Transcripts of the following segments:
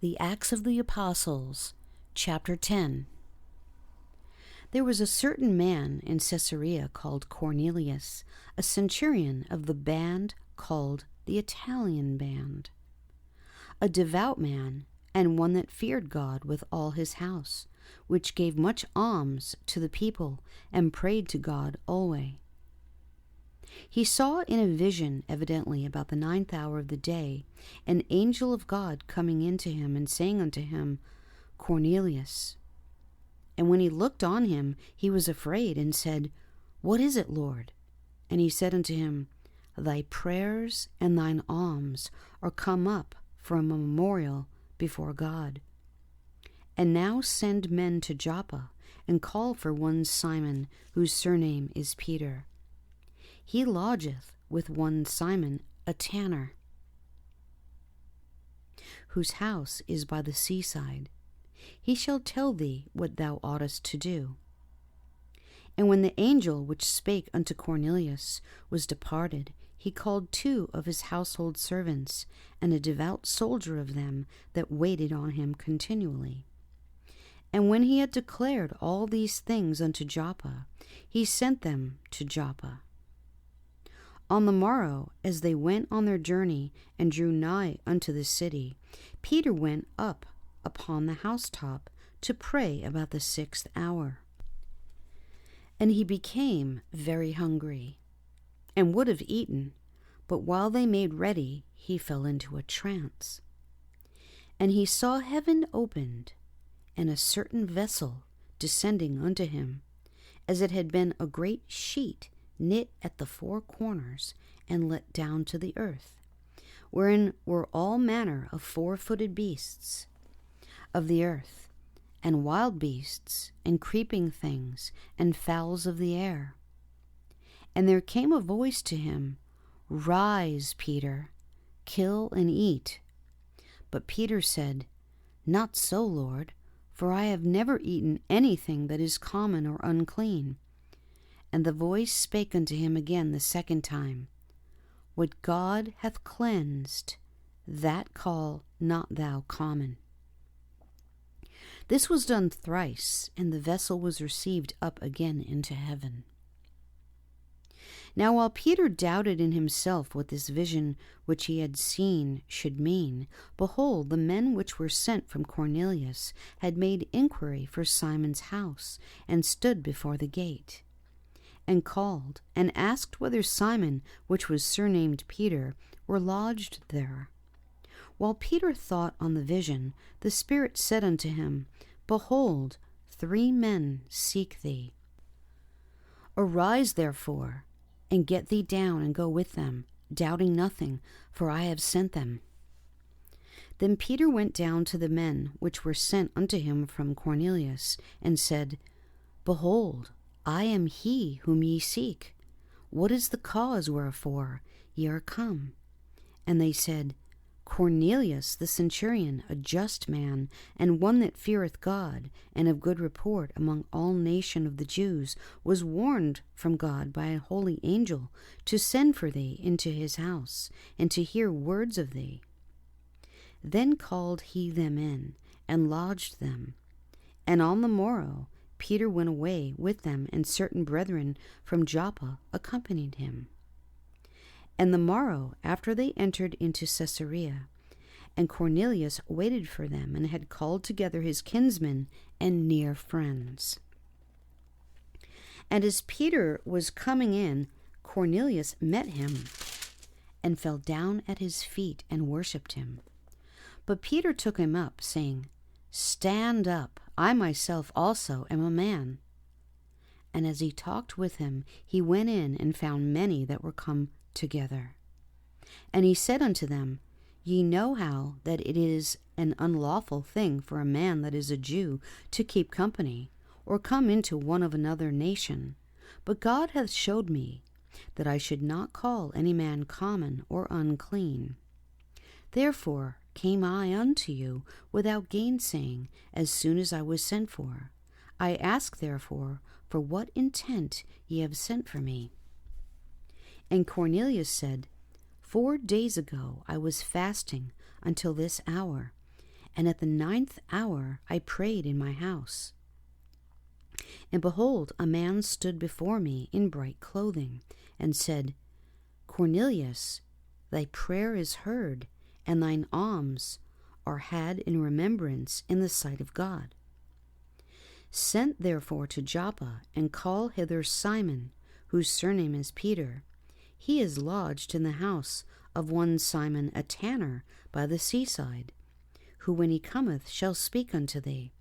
The Acts of the Apostles, Chapter 10. There was a certain man in Caesarea called Cornelius, a centurion of the band called the Italian band, a devout man, and one that feared God with all his house, which gave much alms to the people, and prayed to God always. He saw in a vision, evidently about the 9th hour of the day, an angel of God coming in to him and saying unto him, Cornelius. And when he looked on him, he was afraid, and said, What is it, Lord? And he said unto him, Thy prayers and thine alms are come up for a memorial before God. And now send men to Joppa, and call for one Simon, whose surname is Peter. He lodgeth with one Simon, a tanner, whose house is by the seaside. He shall tell thee what thou oughtest to do. And when the angel which spake unto Cornelius was departed, he called 2 of his household servants, and a devout soldier of them that waited on him continually. And when he had declared all these things unto Joppa, he sent them to Joppa. On the morrow, as they went on their journey and drew nigh unto the city, Peter went up upon the housetop to pray about the 6th hour. And he became very hungry, and would have eaten, but while they made ready, he fell into a trance. And he saw heaven opened, and a certain vessel descending unto him, as it had been a great sheet knit at the 4 corners, and let down to the earth, wherein were all manner of 4-footed beasts of the earth, and wild beasts, and creeping things, and fowls of the air. And there came a voice to him, Rise, Peter, kill and eat. But Peter said, Not so, Lord, for I have never eaten anything that is common or unclean. And the voice spake unto him again the 2nd time, What God hath cleansed, that call not thou common. This was done thrice, and the vessel was received up again into heaven. Now while Peter doubted in himself what this vision which he had seen should mean, behold, the men which were sent from Cornelius had made inquiry for Simon's house, and stood before the gate, and called, and asked whether Simon, which was surnamed Peter, were lodged there. While Peter thought on the vision, the Spirit said unto him, Behold, 3 men seek thee. Arise therefore, and get thee down, and go with them, doubting nothing, for I have sent them. Then Peter went down to the men which were sent unto him from Cornelius, and said, Behold, I am he whom ye seek. What is the cause wherefore ye are come? And they said, Cornelius the centurion, a just man, and one that feareth God, and of good report among all nation of the Jews, was warned from God by a holy angel to send for thee into his house, and to hear words of thee. Then called he them in, and lodged them. And on the morrow Peter went away with them, and certain brethren from Joppa accompanied him. And the morrow after they entered into Caesarea, and Cornelius waited for them, and had called together his kinsmen and near friends. And as Peter was coming in, Cornelius met him, and fell down at his feet, and worshipped him. But Peter took him up, saying, Stand up, I myself also am a man. And as he talked with him, he went in, and found many that were come together. And he said unto them, Ye know how that it is an unlawful thing for a man that is a Jew to keep company, or come into one of another nation. But God hath showed me that I should not call any man common or unclean. Therefore came I unto you without gainsaying, as soon as I was sent for. I ask therefore, for what intent ye have sent for me? And Cornelius said, 4 days ago I was fasting until this hour, And at the 9th hour I prayed in my house. And behold, a man stood before me in bright clothing, and said, Cornelius, thy prayer is heard, and thine alms are had in remembrance in the sight of God. Send therefore to Joppa, and call hither Simon, whose surname is Peter. He is lodged in the house of one Simon a tanner by the seaside, who when he cometh shall speak unto thee.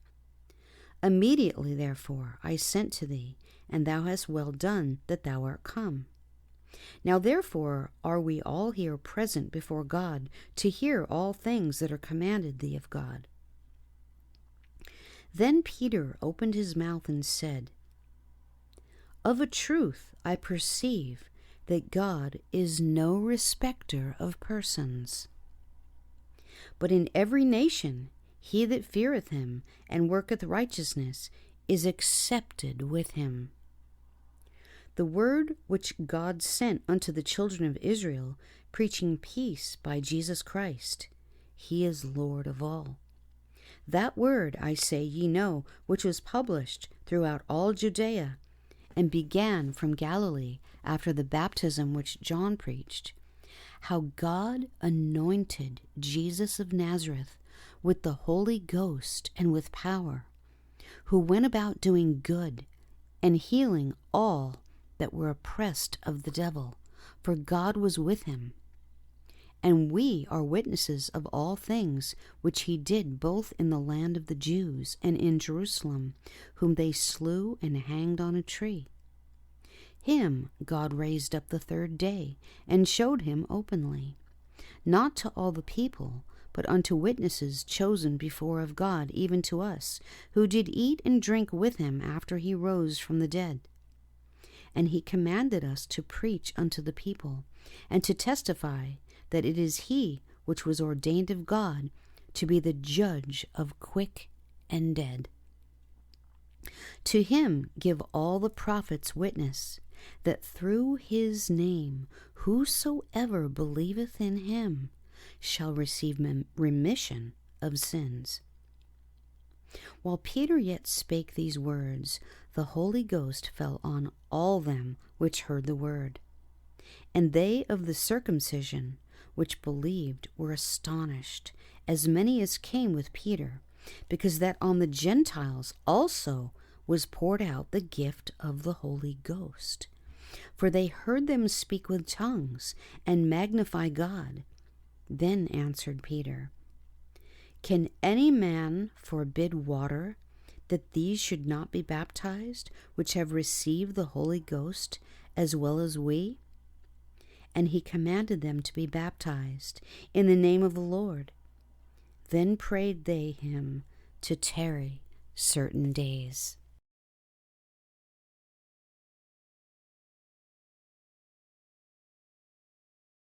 Immediately therefore I sent to thee, and thou hast well done that thou art come. Now therefore are we all here present before God, to hear all things that are commanded thee of God. Then Peter opened his mouth and said, Of a truth I perceive that God is no respecter of persons, but in every nation he that feareth him and worketh righteousness is accepted with him. The word which God sent unto the children of Israel, preaching peace by Jesus Christ, he is Lord of all. That word, I say, ye know, which was published throughout all Judea, and began from Galilee after the baptism which John preached, how God anointed Jesus of Nazareth with the Holy Ghost and with power, who went about doing good and healing all that were oppressed of the devil, for God was with him. And we are witnesses of all things which he did both in the land of the Jews and in Jerusalem, whom they slew and hanged on a tree. Him God raised up the 3rd day, and showed him openly, not to all the people, but unto witnesses chosen before of God, even to us, who did eat and drink with him after he rose from the dead. And he commanded us to preach unto the people, and to testify that it is he which was ordained of God to be the judge of quick and dead. To him give all the prophets witness, that through his name whosoever believeth in him shall receive remission of sins. While Peter yet spake these words, the Holy Ghost fell on all them which heard the word. And they of the circumcision which believed were astonished, as many as came with Peter, because that on the Gentiles also was poured out the gift of the Holy Ghost. For they heard them speak with tongues and magnify God. Then answered Peter, Can any man forbid water, that these should not be baptized, which have received the Holy Ghost, as well as we? And he commanded them to be baptized in the name of the Lord. Then prayed they him to tarry certain days.